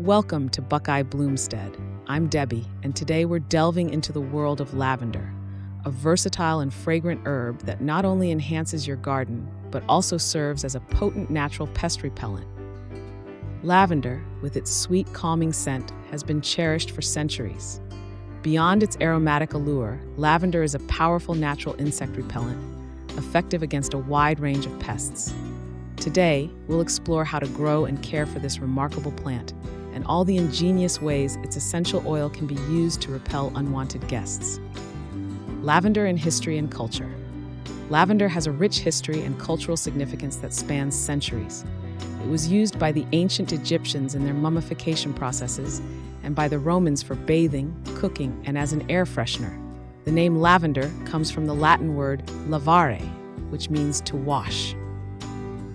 Welcome to Buckeye Bloomstead. I'm Debbie, and today we're delving into the world of lavender, a versatile and fragrant herb that not only enhances your garden, but also serves as a potent natural pest repellent. Lavender, with its sweet, calming scent, has been cherished for centuries. Beyond its aromatic allure, lavender is a powerful natural insect repellent, effective against a wide range of pests. Today, we'll explore how to grow and care for this remarkable plant, and all the ingenious ways its essential oil can be used to repel unwanted guests. Lavender in history and culture. Lavender has a rich history and cultural significance that spans centuries. It was used by the ancient Egyptians in their mummification processes, and by the Romans for bathing, cooking, and as an air freshener. The name lavender comes from the Latin word lavare, which means to wash.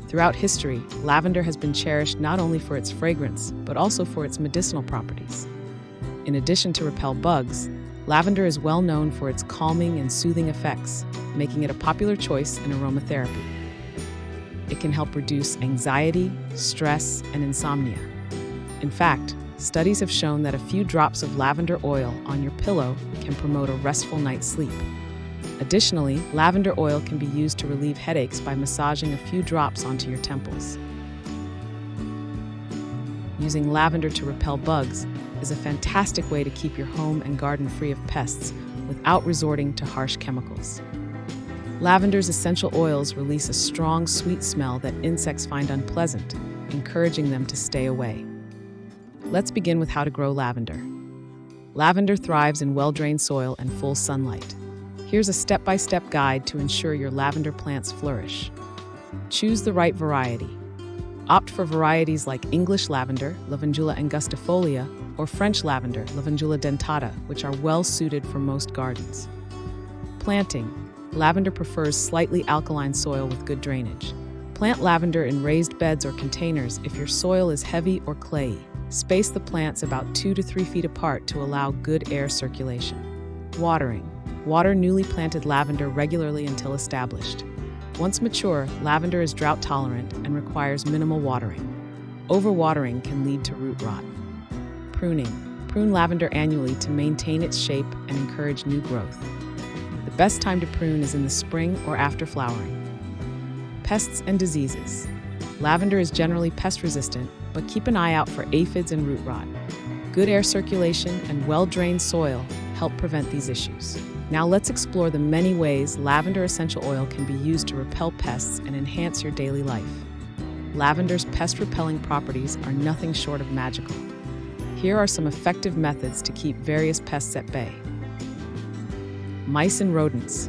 Throughout history, lavender has been cherished not only for its fragrance, but also for its medicinal properties. In addition to repel bugs, lavender is well known for its calming and soothing effects, making it a popular choice in aromatherapy. It can help reduce anxiety, stress, and insomnia. In fact, studies have shown that a few drops of lavender oil on your pillow can promote a restful night's sleep. Additionally, lavender oil can be used to relieve headaches by massaging a few drops onto your temples. Using lavender to repel bugs is a fantastic way to keep your home and garden free of pests without resorting to harsh chemicals. Lavender's essential oils release a strong, sweet smell that insects find unpleasant, encouraging them to stay away. Let's begin with how to grow lavender. Lavender thrives in well-drained soil and full sunlight. Here's a step-by-step guide to ensure your lavender plants flourish. Choose the right variety. Opt for varieties like English lavender, Lavandula angustifolia, or French lavender, Lavandula dentata, which are well suited for most gardens. Planting. Lavender prefers slightly alkaline soil with good drainage. Plant lavender in raised beds or containers if your soil is heavy or clayey. Space the plants about 2 to 3 feet apart to allow good air circulation. Watering. Water newly planted lavender regularly until established. Once mature, lavender is drought tolerant and requires minimal watering. Overwatering can lead to root rot. Pruning. Prune lavender annually to maintain its shape and encourage new growth. The best time to prune is in the spring or after flowering. Pests and diseases. Lavender is generally pest resistant, but keep an eye out for aphids and root rot. Good air circulation and well-drained soil help prevent these issues. Now let's explore the many ways lavender essential oil can be used to repel pests and enhance your daily life. Lavender's pest-repelling properties are nothing short of magical. Here are some effective methods to keep various pests at bay. Mice and rodents.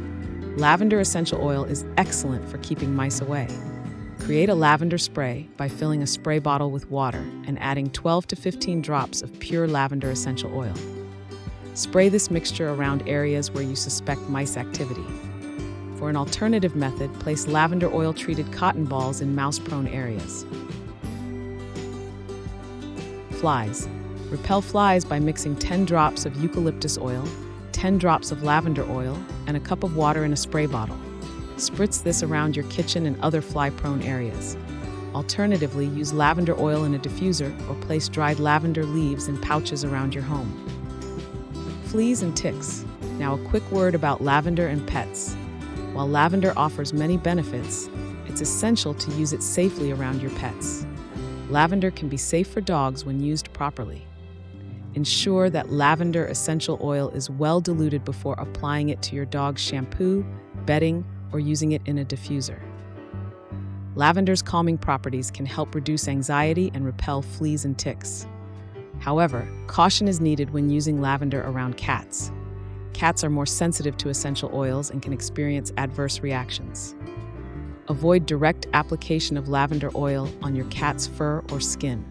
Lavender essential oil is excellent for keeping mice away. Create a lavender spray by filling a spray bottle with water and adding 12 to 15 drops of pure lavender essential oil. Spray this mixture around areas where you suspect mice activity. For an alternative method, place lavender oil-treated cotton balls in mouse-prone areas. Flies. Repel flies by mixing 10 drops of eucalyptus oil, 10 drops of lavender oil, and a cup of water in a spray bottle. Spritz this around your kitchen and other fly-prone areas. Alternatively, use lavender oil in a diffuser or place dried lavender leaves in pouches around your home. Fleas and ticks. Now a quick word about lavender and pets. While lavender offers many benefits, it's essential to use it safely around your pets. Lavender can be safe for dogs when used properly. Ensure that lavender essential oil is well diluted before applying it to your dog's shampoo, bedding, or using it in a diffuser. Lavender's calming properties can help reduce anxiety and repel fleas and ticks. However, caution is needed when using lavender around cats. Cats are more sensitive to essential oils and can experience adverse reactions. Avoid direct application of lavender oil on your cat's fur or skin.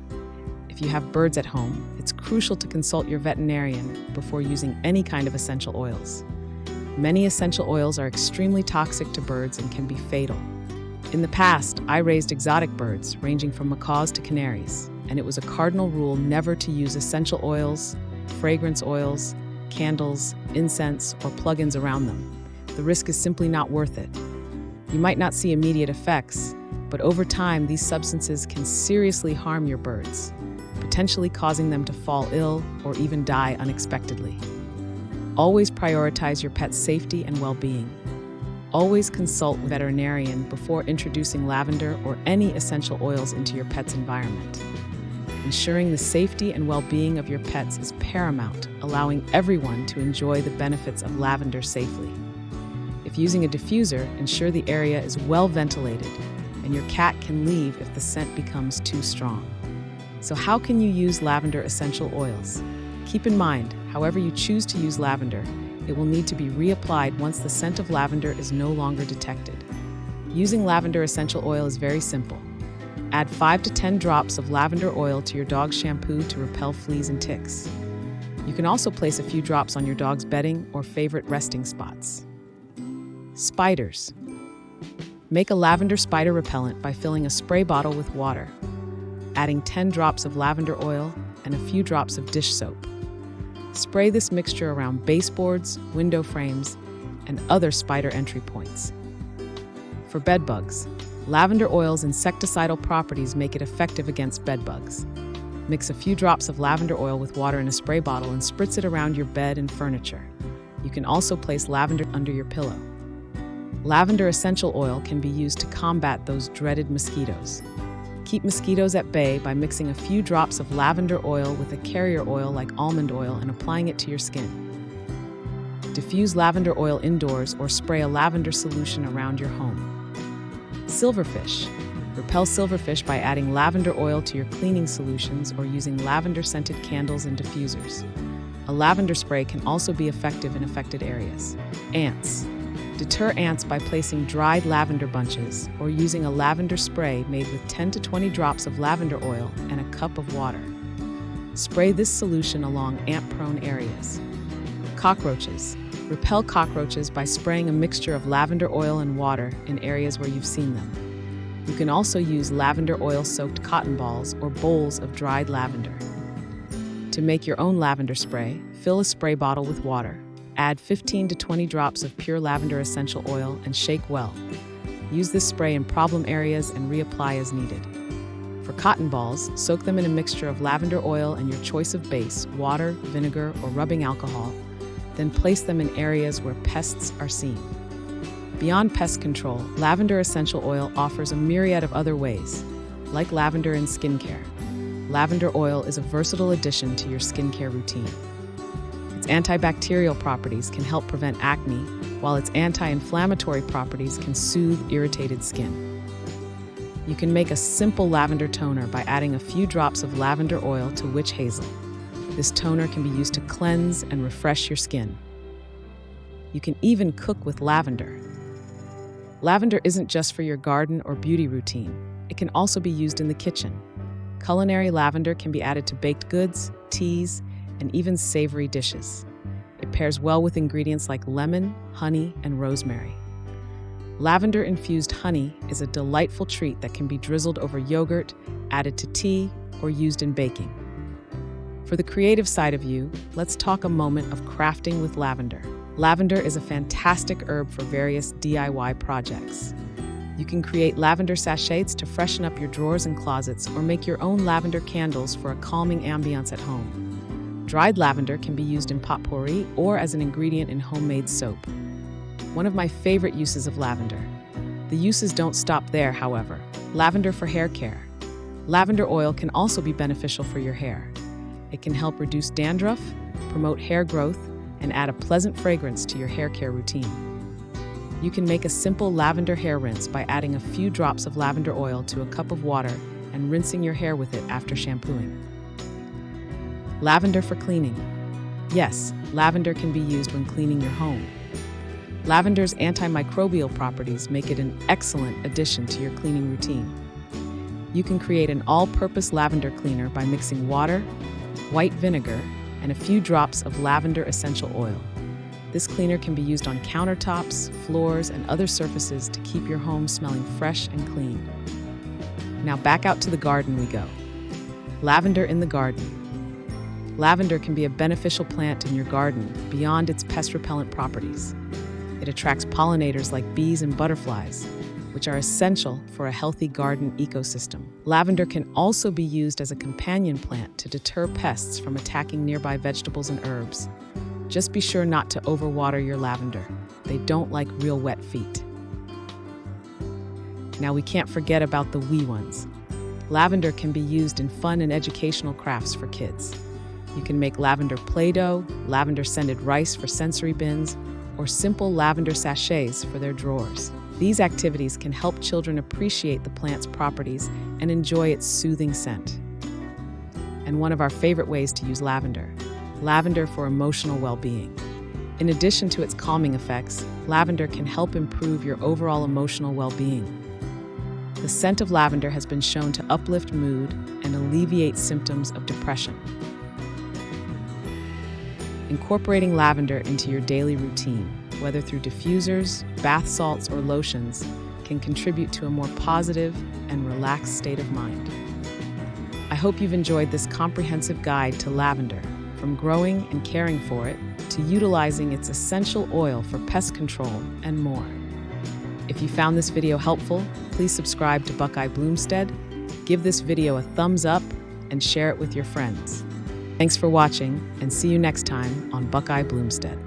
If you have birds at home, it's crucial to consult your veterinarian before using any kind of essential oils. Many essential oils are extremely toxic to birds and can be fatal. In the past, I raised exotic birds, ranging from macaws to canaries, and it was a cardinal rule never to use essential oils, fragrance oils, candles, incense, or plugins around them. The risk is simply not worth it. You might not see immediate effects, but over time, these substances can seriously harm your birds. potentially causing them to fall ill or even die unexpectedly. Always prioritize your pet's safety and well-being. Always consult with a veterinarian before introducing lavender or any essential oils into your pet's environment. Ensuring the safety and well-being of your pets is paramount, allowing everyone to enjoy the benefits of lavender safely. If using a diffuser, ensure the area is well ventilated, and your cat can leave if the scent becomes too strong. So how can you use lavender essential oils? Keep in mind, however you choose to use lavender, it will need to be reapplied once the scent of lavender is no longer detected. Using lavender essential oil is very simple. Add 5 to 10 drops of lavender oil to your dog's shampoo to repel fleas and ticks. You can also place a few drops on your dog's bedding or favorite resting spots. Spiders. Make a lavender spider repellent by filling a spray bottle with water, adding 10 drops of lavender oil and a few drops of dish soap. Spray this mixture around baseboards, window frames, and other spider entry points. For bed bugs, lavender oil's insecticidal properties make it effective against bed bugs. Mix a few drops of lavender oil with water in a spray bottle and spritz it around your bed and furniture. You can also place lavender under your pillow. Lavender essential oil can be used to combat those dreaded mosquitoes. Keep mosquitoes at bay by mixing a few drops of lavender oil with a carrier oil like almond oil and applying it to your skin. Diffuse lavender oil indoors or spray a lavender solution around your home. Silverfish. Repel silverfish by adding lavender oil to your cleaning solutions or using lavender-scented candles and diffusers. A lavender spray can also be effective in affected areas. Ants. Deter ants by placing dried lavender bunches or using a lavender spray made with 10 to 20 drops of lavender oil and a cup of water. Spray this solution along ant-prone areas. Cockroaches. Repel cockroaches by spraying a mixture of lavender oil and water in areas where you've seen them. You can also use lavender oil-soaked cotton balls or bowls of dried lavender. To make your own lavender spray, fill a spray bottle with water. Add 15 to 20 drops of pure lavender essential oil and shake well. Use this spray in problem areas and reapply as needed. For cotton balls, soak them in a mixture of lavender oil and your choice of base, water, vinegar, or rubbing alcohol. Then place them in areas where pests are seen. Beyond pest control, lavender essential oil offers a myriad of other ways, like lavender in skincare. Lavender oil is a versatile addition to your skincare routine. Its antibacterial properties can help prevent acne, while its anti-inflammatory properties can soothe irritated skin. You can make a simple lavender toner by adding a few drops of lavender oil to witch hazel. This toner can be used to cleanse and refresh your skin. You can even cook with lavender. Lavender isn't just for your garden or beauty routine. It can also be used in the kitchen. Culinary lavender can be added to baked goods, teas, and even savory dishes. It pairs well with ingredients like lemon, honey, and rosemary. Lavender-infused honey is a delightful treat that can be drizzled over yogurt, added to tea, or used in baking. For the creative side of you, let's talk a moment of crafting with lavender. Lavender is a fantastic herb for various DIY projects. You can create lavender sachets to freshen up your drawers and closets or make your own lavender candles for a calming ambiance at home. Dried lavender can be used in potpourri or as an ingredient in homemade soap. One of my favorite uses of lavender. The uses don't stop there, however. Lavender for hair care. Lavender oil can also be beneficial for your hair. It can help reduce dandruff, promote hair growth, and add a pleasant fragrance to your hair care routine. You can make a simple lavender hair rinse by adding a few drops of lavender oil to a cup of water and rinsing your hair with it after shampooing. Lavender for cleaning. Yes, lavender can be used when cleaning your home. Lavender's antimicrobial properties make it an excellent addition to your cleaning routine. You can create an all-purpose lavender cleaner by mixing water, white vinegar, and a few drops of lavender essential oil. This cleaner can be used on countertops, floors, and other surfaces to keep your home smelling fresh and clean. Now back out to the garden we go. Lavender in the garden. Lavender can be a beneficial plant in your garden beyond its pest repellent properties. It attracts pollinators like bees and butterflies, which are essential for a healthy garden ecosystem. Lavender can also be used as a companion plant to deter pests from attacking nearby vegetables and herbs. Just be sure not to overwater your lavender. They don't like real wet feet. Now we can't forget about the wee ones. Lavender can be used in fun and educational crafts for kids. You can make lavender Play-Doh, lavender-scented rice for sensory bins, or simple lavender sachets for their drawers. These activities can help children appreciate the plant's properties and enjoy its soothing scent. And one of our favorite ways to use lavender for emotional well-being. In addition to its calming effects, lavender can help improve your overall emotional well-being. The scent of lavender has been shown to uplift mood and alleviate symptoms of depression. Incorporating lavender into your daily routine, whether through diffusers, bath salts, or lotions, can contribute to a more positive and relaxed state of mind. I hope you've enjoyed this comprehensive guide to lavender, from growing and caring for it to utilizing its essential oil for pest control and more. If you found this video helpful, please subscribe to Buckeye Bloomstead, give this video a thumbs up, and share it with your friends. Thanks for watching, and see you next time on Buckeye Bloomstead.